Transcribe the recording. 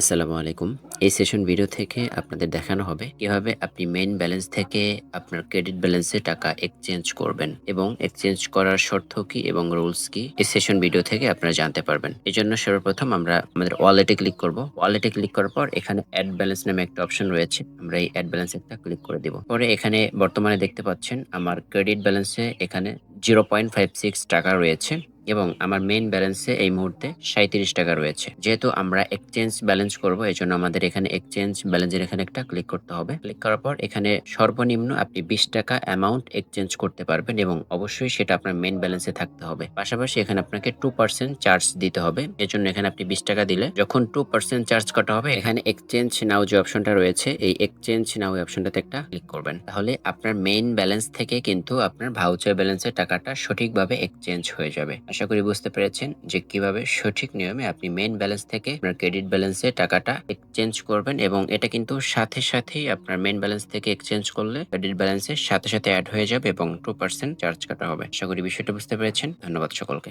আসসালামু আলাইকুম। এই সেশন ভিডিও থেকে আপনাদের দেখানো হবে কিভাবে আপনি মেইন ব্যালেন্স থেকে আপনার ক্রেডিট ব্যালেন্সে টাকা এক্সচেঞ্জ করবেন এবং এক্সচেঞ্জ করার শর্ত কি এবং রুলস কি এই সেশন ভিডিও থেকে আপনারা জানতে পারবেন। এজন্য সর্বপ্রথম আমরা আমাদের ওয়ালেটে ক্লিক করব। ওয়ালেটে ক্লিক করার পর এখানে অ্যাড ব্যালেন্স নামে একটা অপশন রয়েছে। আমরা এই অ্যাড ব্যালেন্স একটা ক্লিক করে দিব। পরে এখানে বর্তমানে দেখতে পাচ্ছেন আমার ক্রেডিট ব্যালেন্সে এখানে 0.56 টাকা রয়েছে। এবং আমার মেইন ব্যালেন্সে এই মুহূর্তে 37 টাকা রয়েছে। যেহেতু আমরা এক্সচেঞ্জ ব্যালেন্স করব এজন্য আমাদের এখানে এক্সচেঞ্জ ব্যালেন্সের এখানে একটা ক্লিক করতে হবে। ক্লিক করার পর এখানে সর্বনিম্ন আপনি 20 টাকা অ্যামাউন্ট এক্সচেঞ্জ করতে পারবেন এবং অবশ্যই সেটা আপনার মেইন ব্যালেন্সে থাকতে হবে। পাশাপাশি এখানে আপনাকে 2% চার্জ দিতে হবে। এজন্য এখানে আপনি 20 টাকা দিলে যখন 2% চার্জ কাটা হবে এখানে এক্সচেঞ্জ নাও যে অপশনটা রয়েছে এই এক্সচেঞ্জ নাও অপশনটাতে একটা ক্লিক করবেন। তাহলে আপনার মেইন ব্যালেন্স থেকে কিন্তু আপনার ভাউচার ব্যালেন্সের টাকাটা সঠিকভাবে এক্সচেঞ্জ হয়ে যাবে। আশা করি বুঝতে পেরেছেন যে কিভাবে সঠিক নিয়মে আপনি মেইন ব্যালেন্স থেকে আপনার ক্রেডিট ব্যালেন্সে টাকাটা এক্সচেঞ্জ করবেন এবং এটা কিন্তু সাথে সাথেই আপনার মেইন ব্যালেন্স থেকে এক্সচেঞ্জ করলে ক্রেডিট ব্যালেন্সের সাথে সাথে অ্যাড হয়ে যাবে এবং 2% চার্জ কাটা হবে। আশা করি বিষয়টা বুঝতে পেরেছেন। ধন্যবাদ সকলকে।